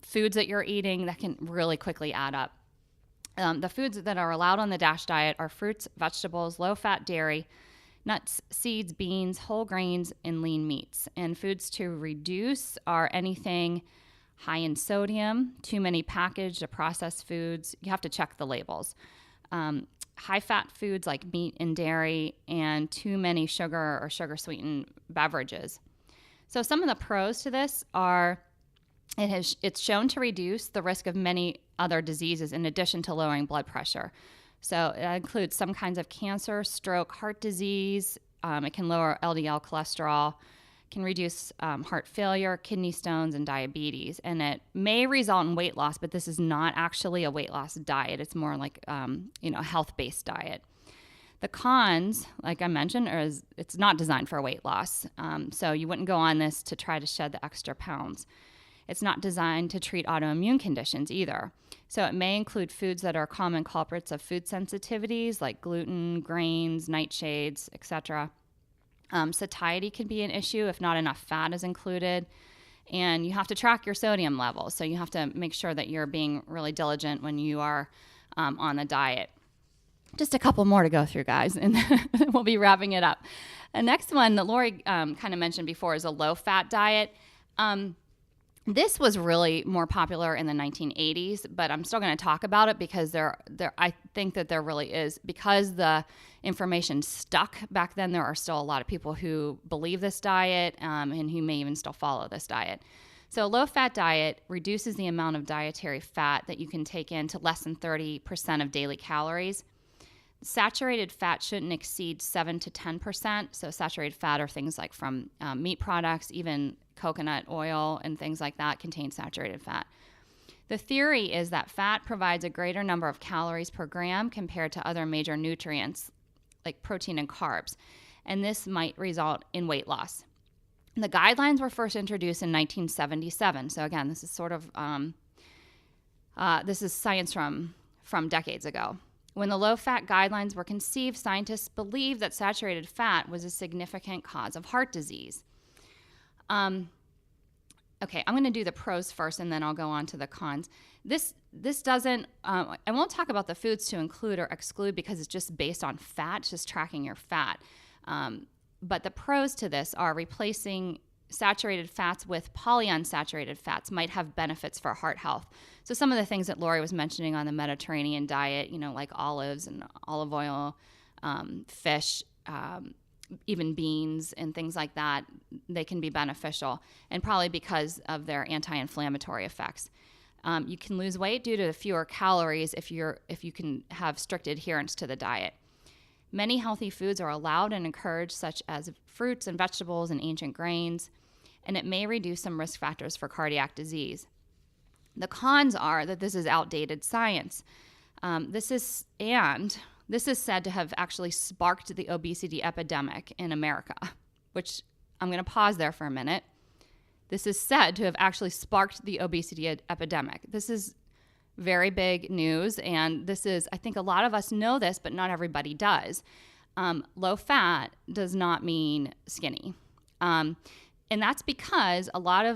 foods that you're eating, that can really quickly add up. The foods that are allowed on the DASH diet are fruits, vegetables, low-fat dairy, nuts, seeds, beans, whole grains, and lean meats. And foods to reduce are anything high in sodium, too many packaged or processed foods. You have to check the labels. High-fat foods like meat and dairy, and too many sugar or sugar-sweetened beverages. So some of the pros to this are it's shown to reduce the risk of many other diseases in addition to lowering blood pressure. So it includes some kinds of cancer, stroke, heart disease. It can lower LDL cholesterol, can reduce heart failure, kidney stones, and diabetes. And it may result in weight loss, but this is not actually a weight loss diet. It's more like a health-based diet. The cons, like I mentioned, it's not designed for weight loss. So you wouldn't go on this to try to shed the extra pounds. It's not designed to treat autoimmune conditions either. So it may include foods that are common culprits of food sensitivities like gluten, grains, nightshades, etc. Satiety can be an issue if not enough fat is included. And you have to track your sodium levels. So you have to make sure that you're being really diligent when you are on the diet. Just a couple more to go through, guys, and we'll be wrapping it up. The next one that Lori kind of mentioned before is a low-fat diet. This was really more popular in the 1980s, but I'm still going to talk about it because I think that there really is, because the information stuck back then, there are still a lot of people who believe this diet and who may even still follow this diet. So a low-fat diet reduces the amount of dietary fat that you can take in to less than 30% of daily calories. Saturated fat shouldn't exceed 7 to 10%. So saturated fat are things like from meat products, even coconut oil and things like that contain saturated fat. The theory is that fat provides a greater number of calories per gram compared to other major nutrients like protein and carbs, and this might result in weight loss. The guidelines were first introduced in 1977. So again, this is sort of this is science from decades ago. When the low-fat guidelines were conceived, scientists believed that saturated fat was a significant cause of heart disease. Okay, I'm going to do the pros first, and then I'll go on to the cons. This doesn't, I won't talk about the foods to include or exclude because it's just based on fat, it's just tracking your fat. But the pros to this are replacing saturated fats with polyunsaturated fats might have benefits for heart health. So some of the things that Lori was mentioning on the Mediterranean diet, like olives and olive oil, fish, even beans and things like that, they can be beneficial, and probably because of their anti-inflammatory effects. You can lose weight due to fewer calories if you can have strict adherence to the diet. Many healthy foods are allowed and encouraged, such as fruits and vegetables and ancient grains, and it may reduce some risk factors for cardiac disease. The cons are that this is outdated science. This is said to have actually sparked the obesity epidemic in America, which I'm going to pause there for a minute. This is said to have actually sparked the obesity epidemic. This is very big news, and this is, I think a lot of us know this, but not everybody does. Low fat does not mean skinny. And that's because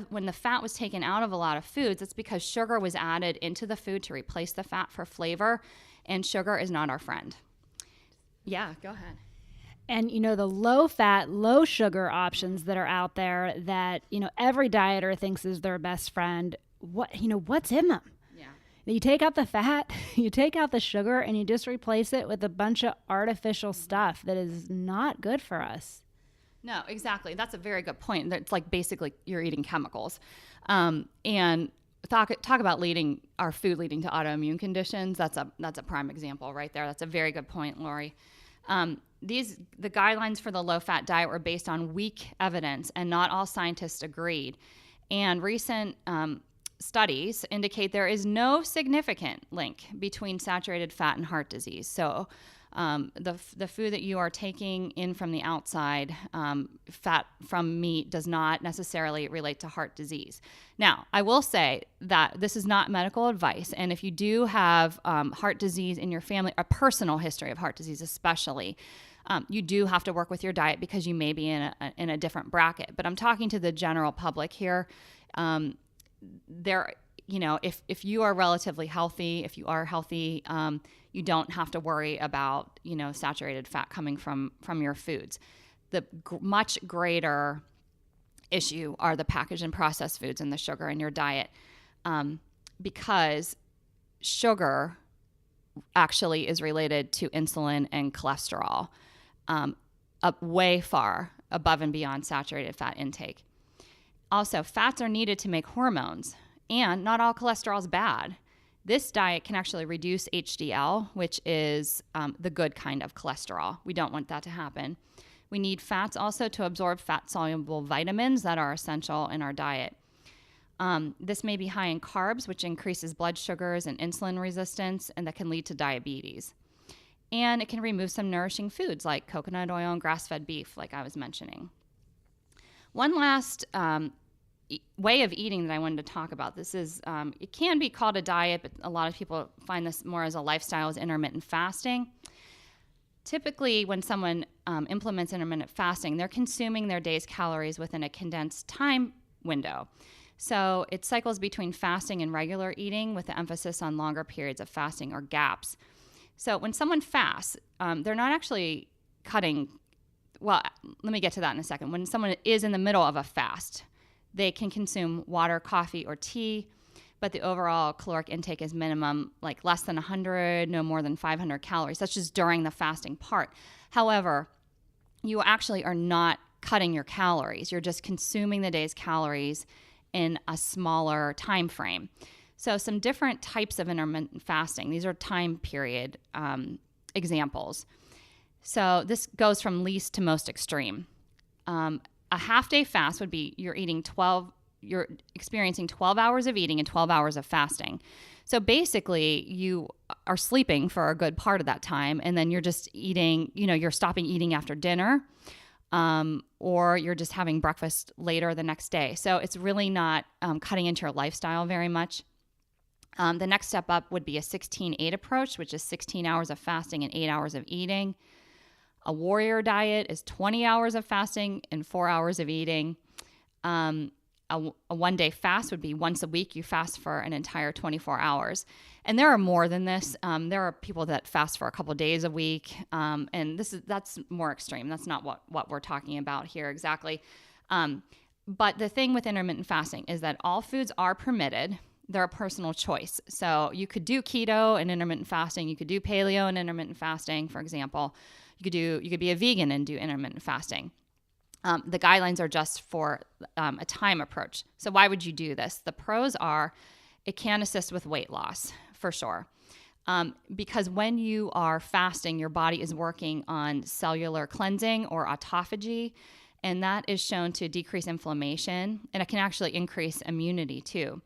when the fat was taken out of a lot of foods, it's because sugar was added into the food to replace the fat for flavor, and sugar is not our friend. Yeah, go ahead. And, the low fat, low sugar options that are out there that, every dieter thinks is their best friend, what's in them? Yeah. You take out the fat, you take out the sugar, and you just replace it with a bunch of artificial stuff that is not good for us. No, exactly. That's a very good point. It's like basically you're eating chemicals. And talk about our food leading to autoimmune conditions. That's a prime example right there. That's a very good point, Lori. The guidelines for the low-fat diet were based on weak evidence, and not all scientists agreed. And recent studies indicate there is no significant link between saturated fat and heart disease. So the food that you are taking in from the outside, fat from meat, does not necessarily relate to heart disease. Now, I will say that this is not medical advice, and if you do have heart disease in your family, a personal history of heart disease especially, you do have to work with your diet because you may be in a different bracket. But I'm talking to the general public here. If you are relatively healthy, if you are healthy, you don't have to worry about, saturated fat coming from your foods. The much greater issue are the packaged and processed foods and the sugar in your diet, because sugar actually is related to insulin and cholesterol, way far above and beyond saturated fat intake. Also, fats are needed to make hormones, and not all cholesterol is bad. This diet can actually reduce HDL, which is the good kind of cholesterol. We don't want that to happen. We need fats also to absorb fat-soluble vitamins that are essential in our diet. This may be high in carbs, which increases blood sugars and insulin resistance, and that can lead to diabetes. And it can remove some nourishing foods like coconut oil and grass-fed beef, like I was mentioning. One last way of eating that I wanted to talk about, this is, it can be called a diet, but a lot of people find this more as a lifestyle, is intermittent fasting. Typically, when someone implements intermittent fasting, they're consuming their day's calories within a condensed time window. So it cycles between fasting and regular eating, with the emphasis on longer periods of fasting or gaps. So when someone fasts, they're not actually cutting. Well, let me get to that in a second. When someone is in the middle of a fast, they can consume water, coffee, or tea, but the overall caloric intake is minimum, like less than 100, no more than 500 calories. That's just during the fasting part. However, you actually are not cutting your calories. You're just consuming the day's calories in a smaller time frame. So some different types of intermittent fasting. These are time period examples. So this goes from least to most extreme. A half-day fast would be you're experiencing 12 hours of eating and 12 hours of fasting. So basically, you are sleeping for a good part of that time, and then you're just eating, you're stopping eating after dinner, or you're just having breakfast later the next day. So it's really not cutting into your lifestyle very much. The next step up would be a 16-8 approach, which is 16 hours of fasting and 8 hours of eating. A warrior diet is 20 hours of fasting and 4 hours of eating. A one-day fast would be once a week. You fast for an entire 24 hours. And there are more than this. There are people that fast for a couple days a week. And that's more extreme. That's not what we're talking about here exactly. But the thing with intermittent fasting is that all foods are permitted. They're a personal choice. So you could do keto and intermittent fasting. You could do paleo and intermittent fasting, for example. You could be a vegan and do intermittent fasting. The guidelines are just for a time approach. So why would you do this? The pros are it can assist with weight loss, for sure. Because when you are fasting, your body is working on cellular cleansing or autophagy, and that is shown to decrease inflammation, and it can actually increase immunity too.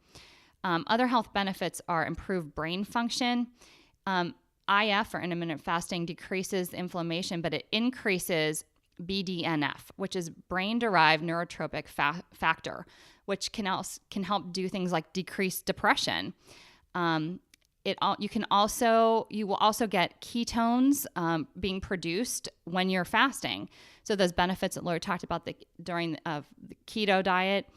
Other health benefits are improved brain function. IF, or intermittent fasting, decreases inflammation, but it increases BDNF, which is brain-derived neurotropic factor, which can help do things like decrease depression. You will also get ketones being produced when you're fasting. So those benefits that Lori talked about during the keto diet,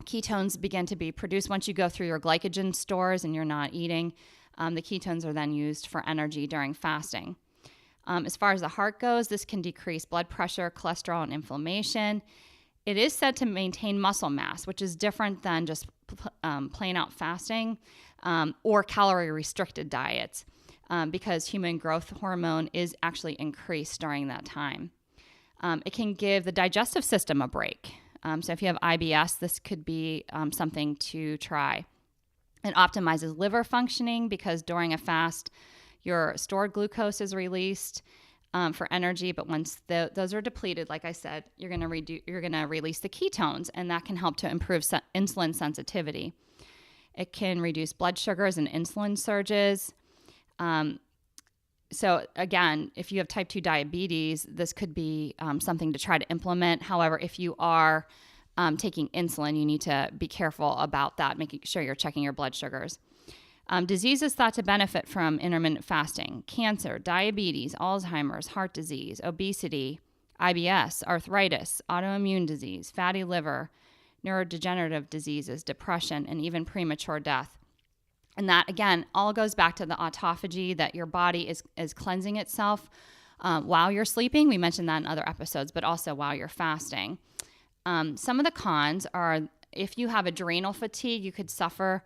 ketones begin to be produced once you go through your glycogen stores and you're not eating. The ketones are then used for energy during fasting. As far as the heart goes, this can decrease blood pressure, cholesterol, and inflammation. It is said to maintain muscle mass, which is different than just plain out fasting or calorie-restricted diets because human growth hormone is actually increased during that time. It can give the digestive system a break. So if you have IBS, this could be something to try. It optimizes liver functioning because during a fast, your stored glucose is released for energy, but once those are depleted, like I said, you're going to release the ketones, and that can help to improve insulin sensitivity. It can reduce blood sugars and insulin surges. So again, if you have type 2 diabetes, this could be something to try to implement. However, if you are taking insulin, you need to be careful about that, making sure you're checking your blood sugars. Diseases thought to benefit from intermittent fasting: cancer, diabetes, Alzheimer's, heart disease, obesity, IBS, arthritis, autoimmune disease, fatty liver, neurodegenerative diseases, depression, and even premature death. And that, again, all goes back to the autophagy, that your body is cleansing itself while you're sleeping. We mentioned that in other episodes, but also while you're fasting. Some of the cons are if you have adrenal fatigue, you could suffer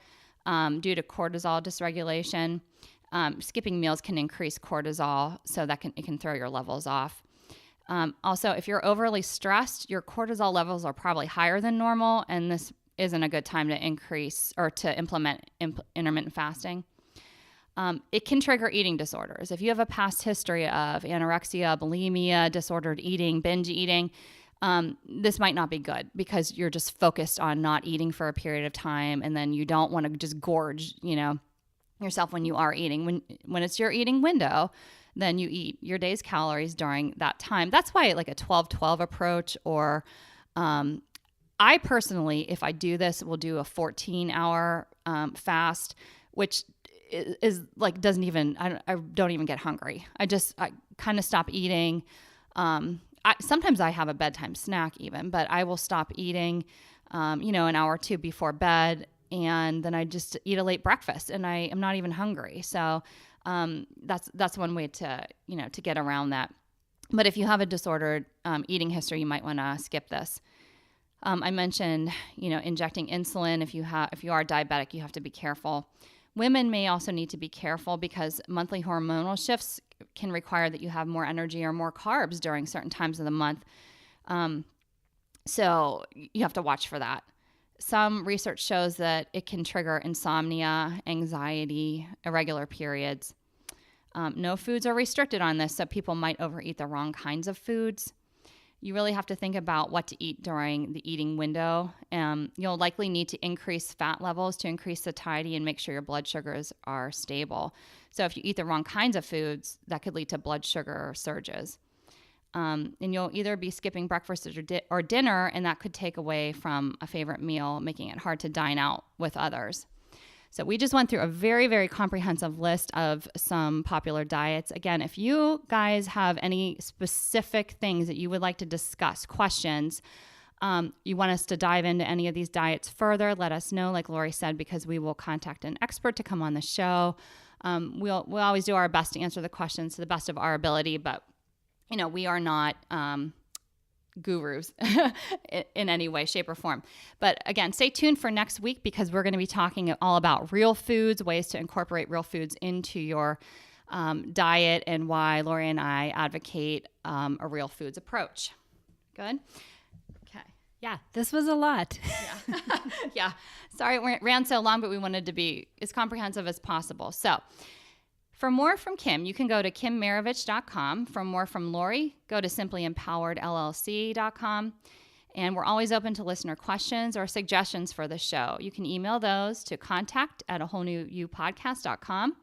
due to cortisol dysregulation. Skipping meals can increase cortisol, so it can throw your levels off. Also, if you're overly stressed, your cortisol levels are probably higher than normal, and this isn't a good time to increase or to implement intermittent fasting. It can trigger eating disorders. If you have a past history of anorexia, bulimia, disordered eating, binge eating, this might not be good because you're just focused on not eating for a period of time, and then you don't want to just gorge, yourself when you are eating. When it's your eating window, then you eat your day's calories during that time. That's why like a 12-12 approach, or I personally, if I do this, will do a 14-hour fast, which is like I don't even get hungry. I kind of stop eating. Sometimes I have a bedtime snack even, but I will stop eating, an hour or two before bed, and then I just eat a late breakfast, and I am not even hungry. So that's one way to get around that. But if you have a disordered eating history, you might want to skip this. I mentioned, injecting insulin. If you are diabetic, you have to be careful. Women may also need to be careful because monthly hormonal shifts can require that you have more energy or more carbs during certain times of the month. So you have to watch for that. Some research shows that it can trigger insomnia, anxiety, irregular periods. No foods are restricted on this, so people might overeat the wrong kinds of foods. You really have to think about what to eat during the eating window. You'll likely need to increase fat levels to increase satiety and make sure your blood sugars are stable. So if you eat the wrong kinds of foods, that could lead to blood sugar surges. And you'll either be skipping breakfast or dinner, and that could take away from a favorite meal, making it hard to dine out with others. So we just went through a very, very comprehensive list of some popular diets. Again, if you guys have any specific things that you would like to discuss, questions, you want us to dive into any of these diets further, let us know, like Lori said, because we will contact an expert to come on the show. We'll always do our best to answer the questions to the best of our ability, but we are not gurus in any way, shape, or form. But again, stay tuned for next week because we're going to be talking all about real foods, ways to incorporate real foods into your diet, and why Lori and I advocate a real foods approach. Good? Okay. Yeah, this was a lot. Yeah. Yeah. Sorry it ran so long, but we wanted to be as comprehensive as possible. So for more from Kim, you can go to kimmaravich.com. For more from Lori, go to simplymempoweredllc.com. And we're always open to listener questions or suggestions for the show. You can email those to contact@awholenewyouPodcast.com.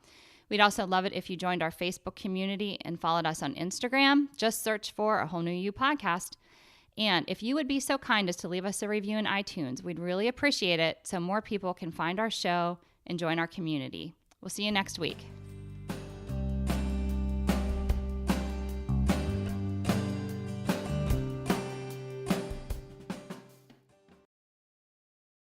We'd also love it if you joined our Facebook community and followed us on Instagram. Just search for A Whole New You Podcast. And if you would be so kind as to leave us a review in iTunes, we'd really appreciate it so more people can find our show and join our community. We'll see you next week.